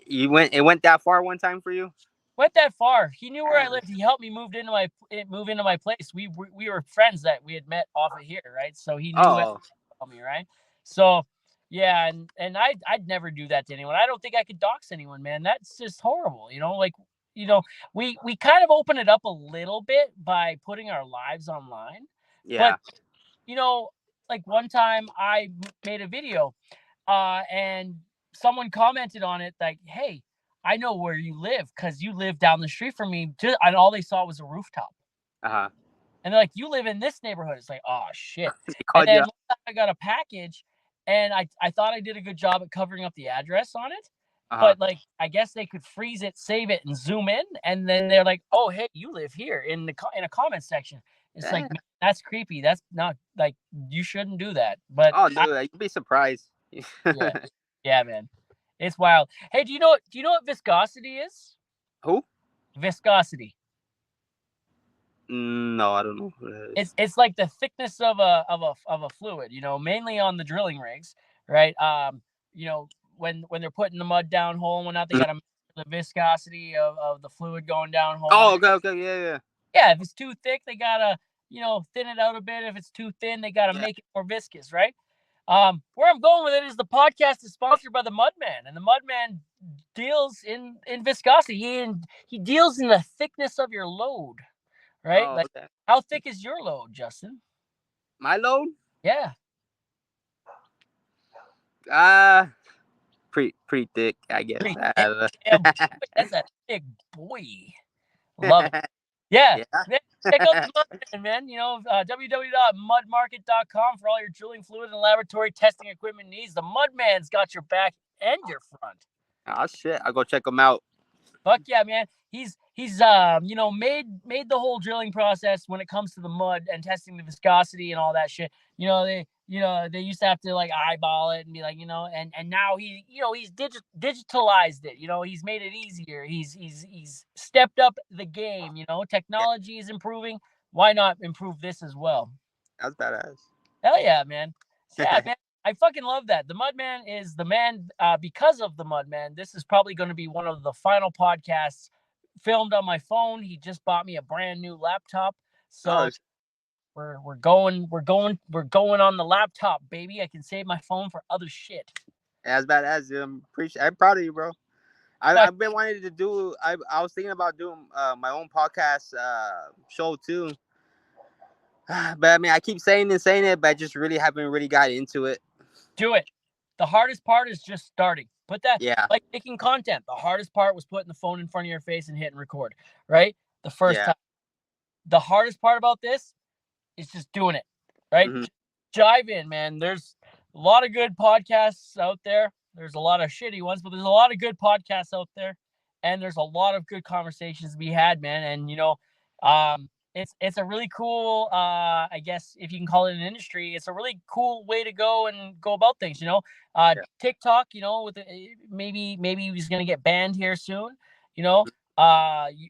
It went that far one time for you. Went that far. He knew where I lived. He helped me move into my place. We were friends that we had met off of here, right? So he knew Oh, me, right? So yeah, and I'd never do that to anyone. I don't think I could dox anyone, man. That's just horrible. Like, you know, we kind of open it up a little bit by putting our lives online. But yeah. you know, like, one time I made a video, and someone commented on it like, "Hey, I know where you live because you live down the street from me." And all they saw was a rooftop. Uh huh. And they're like, "You live in this neighborhood." It's like, oh shit. They And called you then out. one time I got a package, and I thought I did a good job at covering up the address on it. Uh huh. But like, I guess they could freeze it, save it, and zoom in, and then they're like, "Oh, hey, you live here," in a comment section. It's like, man, that's creepy. That's not, like, you shouldn't do that. But Oh, dude, you'd be surprised. yeah, yeah, man, it's wild. Hey, do you know what viscosity is? Who? Viscosity. No, I don't know who that is. It's like the thickness of a fluid, mainly on the drilling rigs, right? When they're putting the mud down hole and whatnot, they Mhm. got to measure the viscosity of the fluid going down hole. Oh, okay, okay, yeah, yeah, Yeah, if it's too thick, they gotta, thin it out a bit. If it's too thin, they gotta yeah. make it more viscous, right? Where I'm going with it is the podcast is sponsored by the Mudman, and the Mudman deals in viscosity. He deals in the thickness of your load, right? Oh, Like, okay. how thick is your load, Justin? My load? Yeah, Uh pretty thick, I guess. pretty thick. Yeah, boy, that's a big boy. Love it. Yeah, Yeah. man, check out the Mudman, man. www.mudmarket.com for all your drilling fluid and laboratory testing equipment needs. The Mudman's got your back and your front. Oh shit, I'll go check them out. Fuck yeah, man. He's made the whole drilling process when it comes to the mud and testing the viscosity and all that shit. They used to have to like eyeball it and be like, and now he's digitalized it. He's made it easier. He's stepped up the game. Yeah, Technology is improving. Why not improve this as well? that's badass. Hell yeah, man. Yeah, man. I fucking love that. The Mudman is the man, because of the Mudman. This is probably going to be one of the final podcasts filmed on my phone. He just bought me a brand new laptop. Oh, So we're going on the laptop, baby. I can save my phone for other shit. As badass, dude. I'm proud of you, bro. Fuck, I've been wanting to do. I was thinking about doing my own podcast show too. But I mean, I keep saying it, but I just really haven't really got into it. do it. The hardest part is just starting. Put that, Yeah, like making content. The hardest part was putting the phone in front of your face and hitting record, right? The first yeah. time. The hardest part about this is just doing it, right? Hmm. Jive in, man. There's a lot of good podcasts out there. There's a lot of shitty ones, but there's a lot of good podcasts out there, and there's a lot of good conversations to be had, man. And it's a really cool, I guess if you can call it an industry, it's a really cool way to go and go about things. Yeah. TikTok, with maybe he's gonna get banned here soon. You know,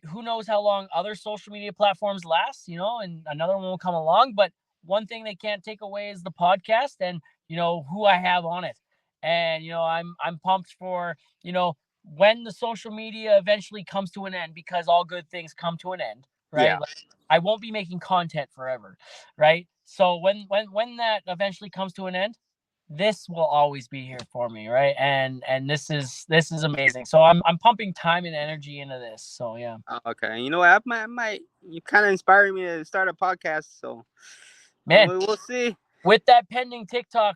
who knows how long other social media platforms last? And another one will come along, but one thing they can't take away is the podcast and who I have on it. And I'm pumped for when the social media eventually comes to an end, because all good things come to an end, right? Yeah. Like, I won't be making content forever, right? So when that eventually comes to an end, this will always be here for me, right? And this is amazing. So I'm pumping time and energy into this. So yeah. Okay. You know what? I might. You kind of inspired me to start a podcast. So Man, we'll see. with that pending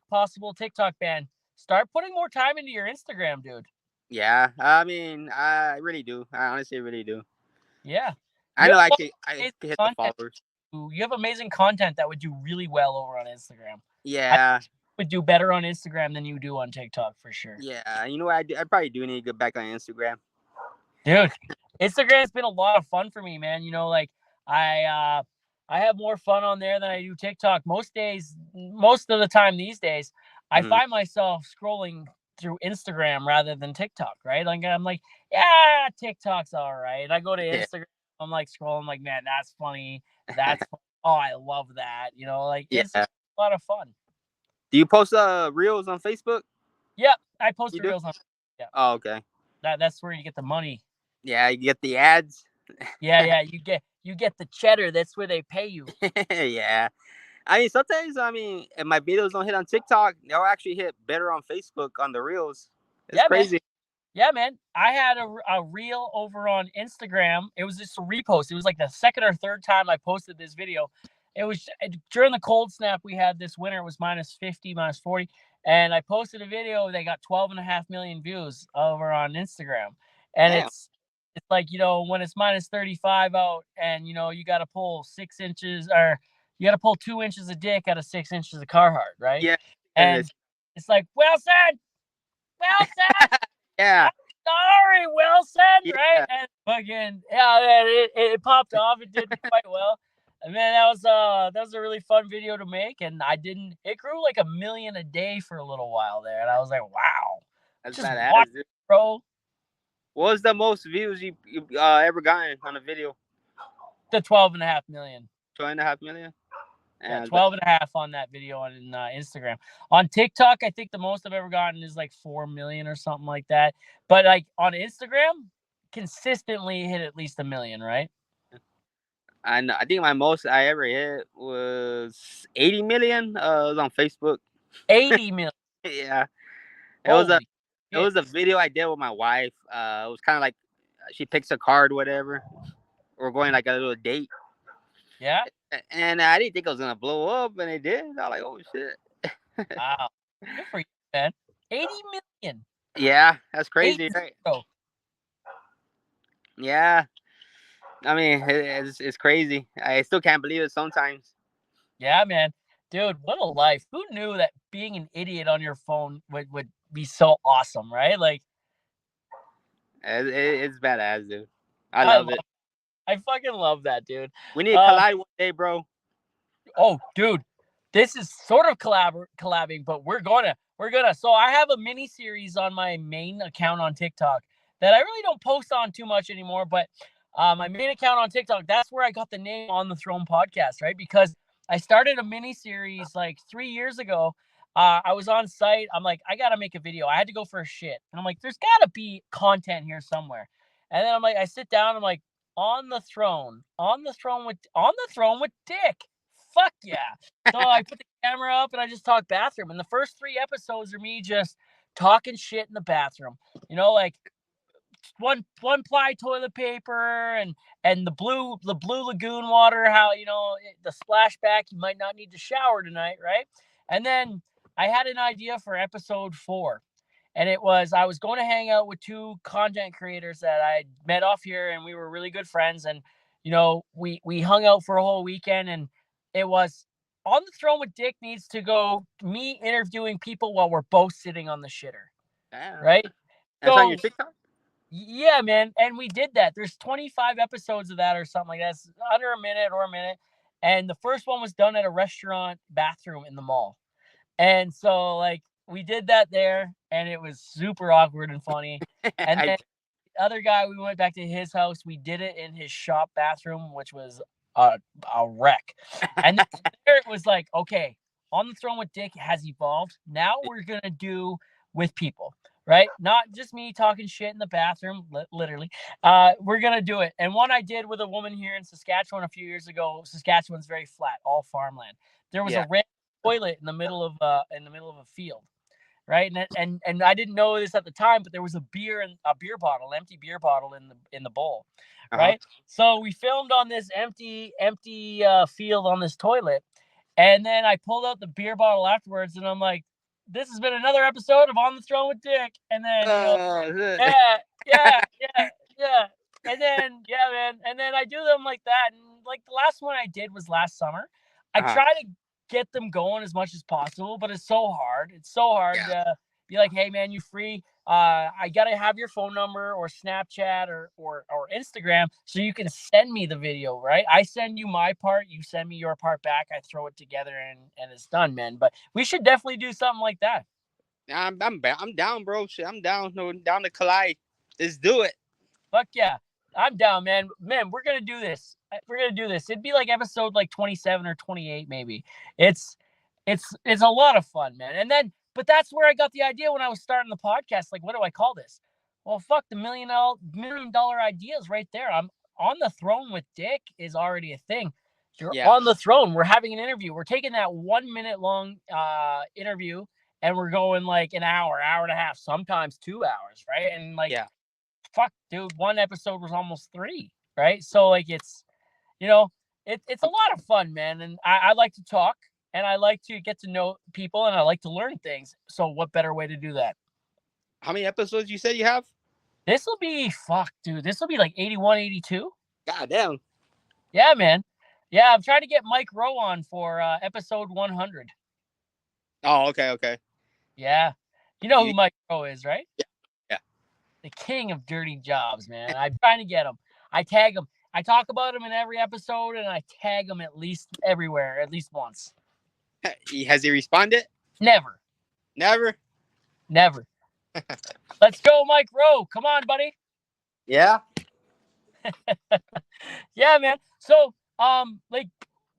possible TikTok ban, start putting more time into your Instagram, dude. Yeah. I mean, I really do. I honestly really do. Yeah. I You know have I a lot could. of I amazing could hit the content. followers. You have amazing content that would do really well over on Instagram. I Yeah. would do better on Instagram than you do on TikTok for sure. Yeah. You know what? I probably do need to get back on Instagram. Dude, Instagram's been a lot of fun for me, man. Like I have more fun on there than I do TikTok. Most of the time these days, I Hmm. find myself scrolling through Instagram rather than TikTok, right? Like I'm like, yeah, TikTok's all right. I go to Yeah. Instagram, I'm like scrolling, like, man, that's funny. That's fun. Oh, I love that. Like Yeah. Instagram's a lot of fun. Do you post reels on Facebook? Yep, I post You the do? reels on. Yeah, Oh, okay. that's where you get the money. Yeah, you get the ads. Yeah, you get the cheddar. That's where they pay you. Yeah. I mean, sometimes if my videos don't hit on TikTok, they'll actually hit better on Facebook on the reels. It's Yeah, man. crazy. Yeah, man. I had a reel over on Instagram. It was just a repost. It was like the second or third time I posted this video. It was during the cold snap we had this winter. It was -50, -40. And I posted a video. They got 12.5 million views over on Instagram. And Damn. it's like, when it's -35 out and, you got to pull 6 inches, or you got to pull 2 inches of dick out of 6 inches of Carhartt, right? Yeah. And And it's like, Wilson, Wilson, yeah. I'm sorry, Wilson, right? Yeah. And fucking yeah, man, it popped off. It did quite well. And man, that was a really fun video to make. And it grew like 1 million a day for a little while there. And I was like, wow, That's just watch, badass, dude. bro. What was the most views you ever gotten on a video? The 12.5 million. 2.5 million? Yeah, And 12.5 on that video on Instagram. On TikTok, I think the most I've ever gotten is like 4 million or something like that. But like on Instagram, consistently hit at least 1 million, right? I think my most I ever hit was 80 million. It was on Facebook. 80 million. Yeah. It was a Holy it shit. was a video I did with my wife. It was kind of like she picks a card, whatever. We're going like a little date, Yeah. and I didn't think it was gonna blow up, and it did. I was like, oh shit. Wow. Good for you, man. 80 million. Yeah, that's 80. crazy, right? Yeah, I mean it's crazy. I still can't believe it sometimes. Yeah, man. Dude, what a life. Who knew that being an idiot on your phone would be so awesome, right? Like, It's badass, dude. I I love love it. I fucking love that, dude. We need to Uh collide one day, bro. oh, dude. This is sort of collabing, but we're gonna. So I have a mini series on my main account on TikTok that I really don't post on too much anymore. But my main account on TikTok, that's where I got the name On the Throne podcast, right? Because I started a mini series like 3 years ago. I was on site. I'm like, I gotta make a video. I had to go for a shit, and I'm like, there's gotta be content here somewhere. And then I'm like, I sit down. I'm like, on the throne with Dick. fuck yeah. So I put the camera up and I just talk bathroom. And the first 3 episodes are me just talking shit in the bathroom. Like one ply toilet paper and the blue lagoon water, how the splashback, you might not need to shower tonight, right? And then I had an idea for episode 4, and it was I was going to hang out with 2 content creators that I met off here, and we were really good friends, and we hung out for a whole weekend, and it was on the throne with Dick needs to go me interviewing people while we're both sitting on the shitter, Yeah. right? That's on your So TikTok? yeah, man, and we did that. There's 25 episodes of that or something like that. It's under a minute or a minute. And the first one was done at a restaurant bathroom in the mall. And so like we did that there and it was super awkward and funny. And then the other guy, we went back to his house. We did it in his shop bathroom, which was a wreck. And then there it was like, okay, On the Throne with Dick has evolved. Now we're gonna do with people, right? Not just me talking shit in the bathroom, literally. We're gonna do it. And one I did with a woman here in Saskatchewan a few years ago. Saskatchewan's very flat, all farmland. There was a red toilet in the middle of a field, right? And I didn't know this at the time, but there was a beer bottle, empty beer bottle in the bowl, right? So we filmed on this empty field on this toilet, and then I pulled out the beer bottle afterwards, and I'm like, "This has been another episode of On the Throne with Dick." And then yeah, and then man, and then I do them like that, and like the last one I did was last summer. I try to get them going as much as possible, but it's so hard. It's so hard to be like, hey man, you free? I gotta have your phone number or Snapchat or Instagram so you can send me the video, right? I send you my part, you send me your part back. I throw it together and it's done, man. But we should definitely do something like that. I'm down, bro. Shit, I'm down. No, down to collide. Let's do it. Fuck yeah. I'm down, man. Man, we're gonna do this. We're gonna do this. It'd be like episode like 27 or 28, maybe. It's a lot of fun, man. But that's where I got the idea when I was starting the podcast. Like, what do I call this? Well, fuck, the $1 million ideas right there. I'm on the throne with Dick is already a thing. You're on the throne. We're having an interview. We're taking that 1 minute long interview and we're going like an hour and a half, sometimes 2 hours, right? And like fuck, dude, one episode was almost 3, right? So like it's a lot of fun, man. And I like to talk and I like to get to know people and I like to learn things. So what better way to do that? How many episodes you said you have? This will be like 81, 82. God damn. Yeah, man. Yeah, I'm trying to get Mike Rowe on for episode 100. Oh, okay. Yeah. You know who Mike Rowe is, right? Yeah. The king of dirty jobs, man. I'm trying to get him. I tag him. I talk about him in every episode, and I tag him at least everywhere, at least once. Has he responded? Never. Let's go, Mike Rowe. Come on, buddy. Yeah. Yeah, man. So, like,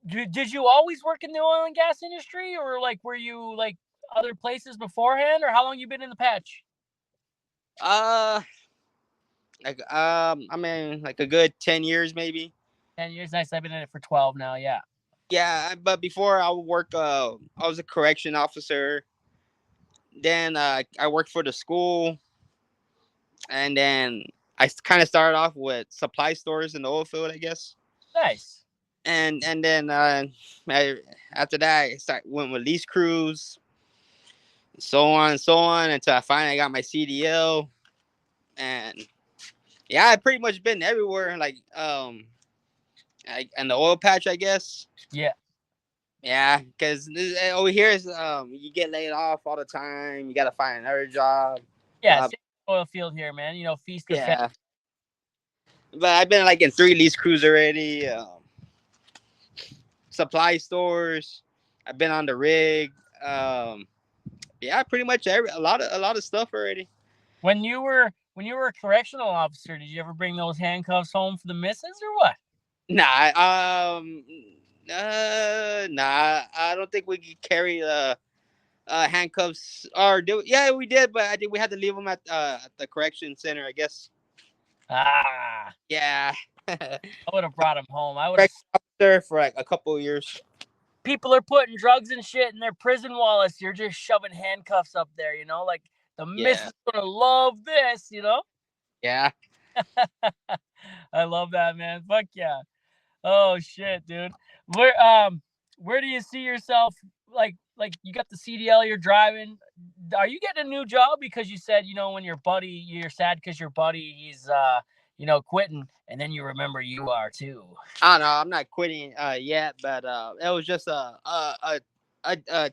did you always work in the oil and gas industry, or like, were you like other places beforehand, or how long you been in the patch? Like I mean, like a good 10 years, maybe. 10 years. Nice. I've been in it for 12 now. Yeah. Yeah, but before I would work, I was a correction officer. Then I worked for the school, and then I kind of started off with supply stores in the oil field, I guess. Nice. And then after that, I went with lease crews, so on until I finally got my CDL. And yeah, I've pretty much been everywhere, like in the oil patch, I guess. Yeah, because over here is you get laid off all the time. You gotta find another job. Yeah, oil field here, man. Feast or fest. But I've been like in 3 lease crews already. Supply stores. I've been on the rig. Yeah, pretty much a lot of stuff already. When you were a correctional officer, did you ever bring those handcuffs home for the missus or what? Nah, nah. I don't think we could carry handcuffs or do. Yeah, we did, but I think we had to leave them at the correction center, I guess. Yeah. I would have brought him home. I would have there for like a couple of years. people are putting drugs and shit in their prison wallets. You're just shoving handcuffs up there, you know, like the miss is gonna love this, you know? Yeah. I love that, man. Fuck yeah. Oh shit, dude. Where do you see yourself? Like you got the CDL you're driving. Are you getting a new job? Because you said, you know, when your buddy, you're sad because your buddy, he's you know, quitting, and then you remember you are too. I don't know. I'm not quitting yet, but it was just a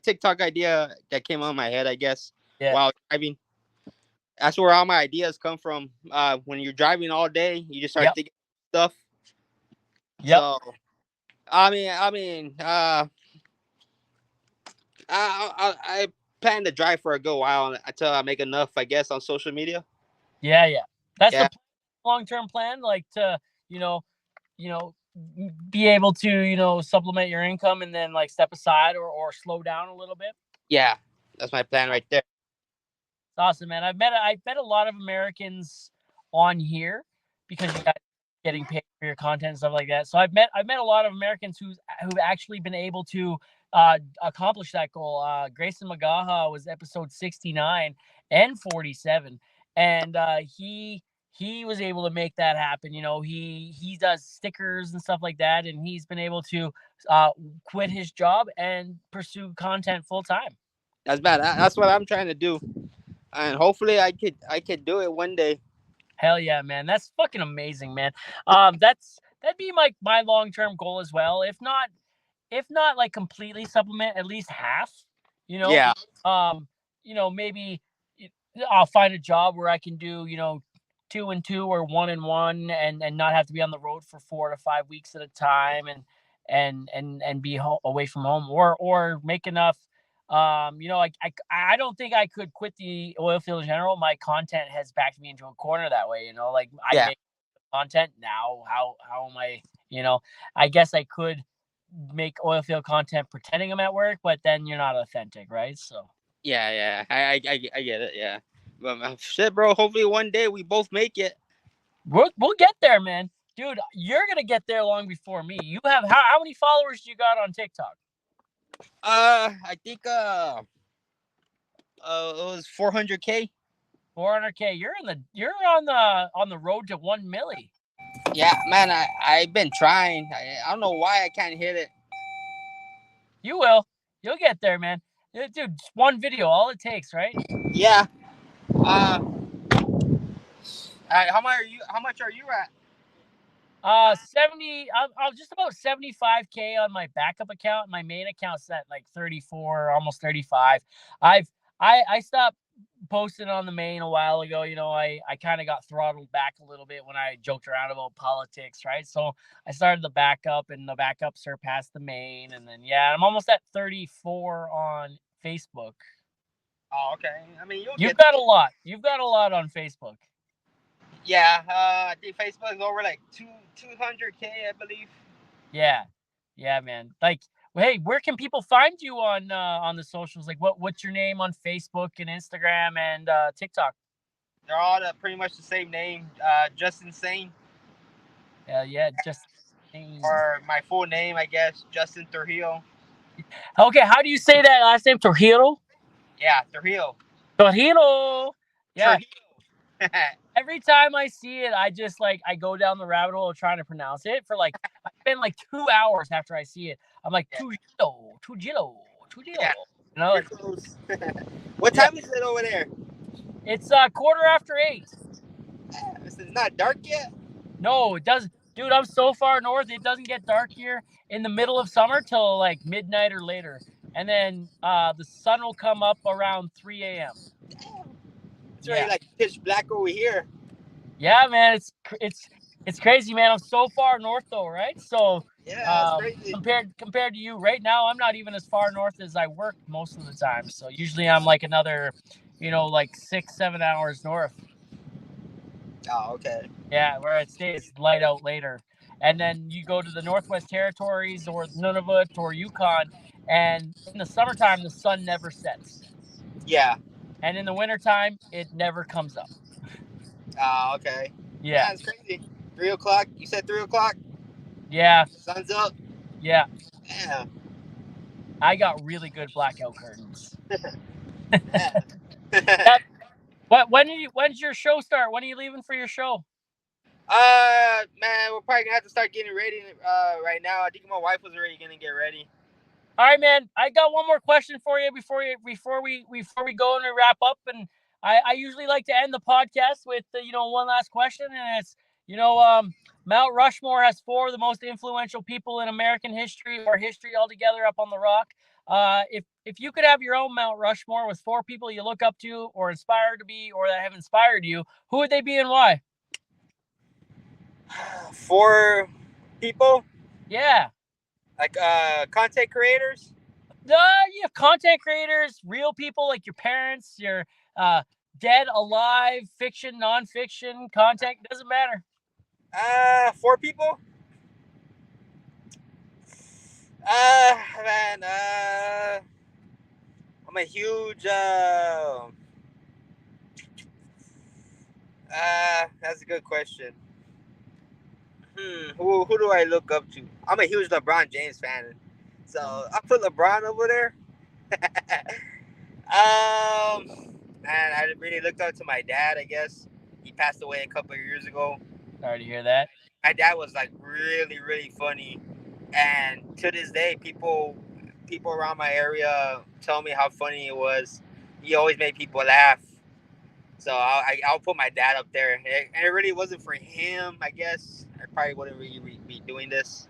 TikTok idea that came on my head, I guess, Yeah. while driving. That's where all my ideas come from. When you're driving all day, you just start thinking stuff. Yep. So, I plan to drive for a good while until I make enough, I guess, on social media. Yeah. That's Yeah. the long-term plan, like to, you know, you know, be able to, you know, supplement your income and then like step aside or slow down a little bit. Yeah, that's my plan right there. It's awesome, man. I've met a lot of Americans on here because you guys getting paid for your content and stuff like that. So I've met a lot of Americans who've actually been able to accomplish that goal. Grayson Magaha was episode 69 and 47, and he was able to make that happen. You know, he does stickers and stuff like that, and he's been able to quit his job and pursue content full time. That's bad. That's what I'm trying to do, and hopefully I could do it one day. Hell yeah, man. That's fucking amazing, man. That'd be my long-term goal as well. If not like completely supplement, at least half, you know. Yeah. You know, maybe I'll find a job where I can do, you know, 2 and 2 or 1 and 1 and not have to be on the road for 4 to 5 weeks at a time and be away from home or make enough. You know, I don't think I could quit the oil field in general. My content has backed me into a corner that way, you know, like I Yeah. make content now. How am I, you know, I guess I could make oil field content pretending I'm at work, but then you're not authentic, right? So Yeah. I get it. Yeah. But shit, bro. Hopefully one day we both make it. we'll get there, man. Dude, you're gonna get there long before me. You have how many followers do you got on TikTok? I think it was 400K. 400K. You're on the road to 1 milli. Yeah, man. I've been trying. I don't know why I can't hit it. You will. You'll get there, man. Dude, just one video, all it takes, right? Yeah. How much are you at? 70. I'm just about 75K on my backup account. My main account's at like 34, almost 35. I stopped posting on the main a while ago. You know, I kind of got throttled back a little bit when I joked around about politics, right? So I started the backup, and the backup surpassed the main, and then yeah, I'm almost at 34 on Facebook. Oh, okay. I mean, You've got a lot. You've got a lot on Facebook. Yeah. I think Facebook is over like 200K, I believe. Yeah, man. Like, hey, where can people find you on the socials? Like, what's your name on Facebook and Instagram and TikTok? They're all pretty much the same name. JustInsane. Yeah, just. Or my full name, I guess, Justin Trujillo. Okay, how do you say that last name? Trujillo. Yeah, Trujillo. Trujillo. Yeah. Trujillo. Every time I see it, I just like I go down the rabbit hole of trying to pronounce it for like I spend like 2 hours after I see it. I'm like Trujillo. Yeah. You know, like, Close. What time is it over there? it's 8:15. It's not dark yet. No, it doesn't. Dude, I'm so far north, it doesn't get dark here in the middle of summer till like midnight or later. And then the sun will come up around 3 a.m. It's already like pitch black over here. Yeah, man, it's crazy, man. I'm so far north though, right? So yeah, it's crazy. Compared to you right now, I'm not even as far north as I work most of the time. So usually I'm like another, you know, like 6-7 hours north. Oh, okay. Yeah, where it stays light out later. And then you go to the Northwest Territories or Nunavut or Yukon, and in the summertime, the sun never sets. Yeah. And in the wintertime, it never comes up. Oh, okay. Yeah. That's crazy. 3 o'clock? You said 3 o'clock? Yeah. Sun's up? Yeah. Yeah. I got really good blackout curtains. Yeah. When's your show start? When are you leaving for your show? Man, we're probably gonna have to start getting ready right now. I think my wife was already gonna get ready. All right, man. I got one more question for you before we go and wrap up. And I usually like to end the podcast with one last question, and it's Mount Rushmore has 4 of the most influential people in American history or history altogether up on the rock. If you could have your own Mount Rushmore with 4 people you look up to or aspire to be or that have inspired you, who would they be and why? 4 people? Yeah. Like content creators? You have content creators, real people like your parents, your dead, alive, fiction, nonfiction, content, doesn't matter. 4 people? Man, I'm a huge that's a good question. Who do I look up to? I'm a huge LeBron James fan, so I put LeBron over there. And I really looked up to my dad. I guess he passed away a couple of years ago. Sorry to hear that. My dad was like really, really funny, and to this day, people around my area tell me how funny it was. He always made people laugh. So I'll put my dad up there. And it really wasn't for him, I guess. I probably wouldn't really be doing this.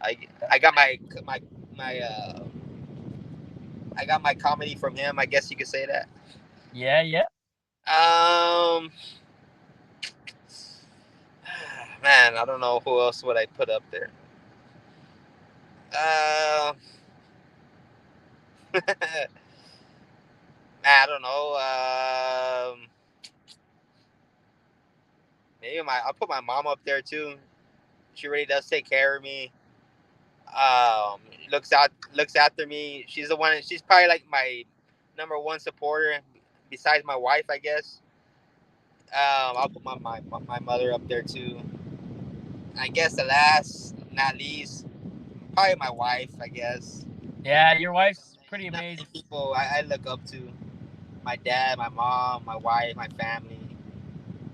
I got my I got my comedy from him. I guess you could say that. Yeah. Man, I don't know who else would I put up there. I don't know. Maybe I'll put my mom up there too. She really does take care of me. Looks after me. She's the one. She's probably like my number 1 supporter besides my wife, I guess. I'll put my mother up there too. I guess the last, not least, probably my wife, I guess. Yeah, your wife's pretty amazing. People I look up to. My dad, my mom, my wife, my family.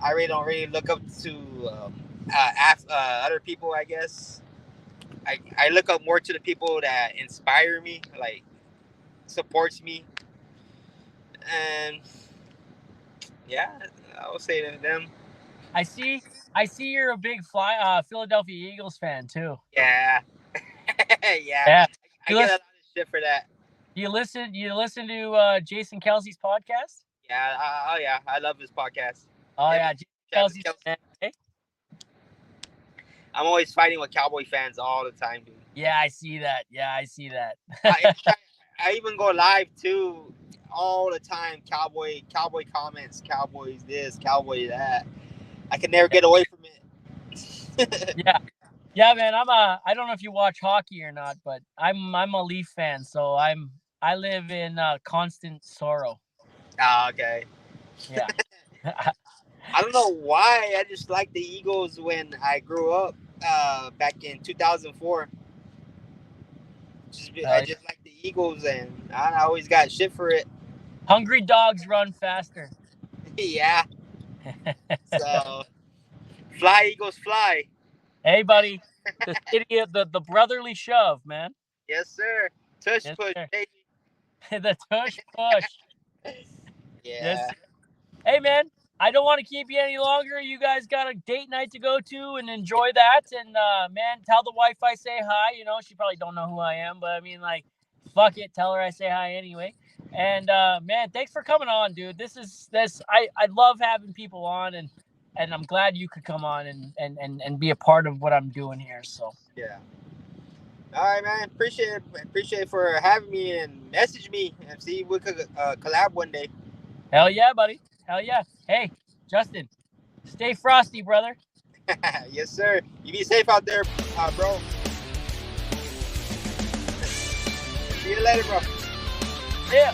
I really don't look up to other people, I guess. I look up more to the people that inspire me, like supports me. And yeah, I would say to them. I see you're a big Philadelphia Eagles fan too. Yeah. Yeah. I get a lot of shit for that. You listen to Jason Kelsey's podcast? Yeah. Oh yeah, I love his podcast. Oh yeah, Jason Kelsey's fan. Hey? I'm always fighting with Cowboy fans all the time, dude. Yeah, I see that. I even go live too all the time. Cowboy comments, Cowboys this, Cowboy that. I can never get away from it. Yeah, man. I don't know if you watch hockey or not, but I'm a Leaf fan, so I live in constant sorrow. Oh, okay. Yeah. I don't know why. I just liked the Eagles when I grew up back in 2004. I just like the Eagles, and I always got shit for it. Hungry dogs run faster. Yeah. So, fly, Eagles, fly. Hey, buddy. The city of the brotherly shove, man. Yes, sir. Tush push, sir. baby. The tush push. Yeah. Yes. Hey, man. I don't want to keep you any longer. You guys got a date night to go to and enjoy that. And, man, tell the wife I say hi. You know, she probably don't know who I am. But, I mean, like, fuck it. Tell her I say hi anyway. And, man, thanks for coming on, dude. I love having people on. And I'm glad you could come on and be a part of what I'm doing here. So, yeah. All right, man. Appreciate it for having me and message me and see if we could collab one day. Hell yeah, buddy. Hell yeah. Hey, Justin, stay frosty, brother. Yes, sir. You be safe out there, bro. See you later, bro. Yeah.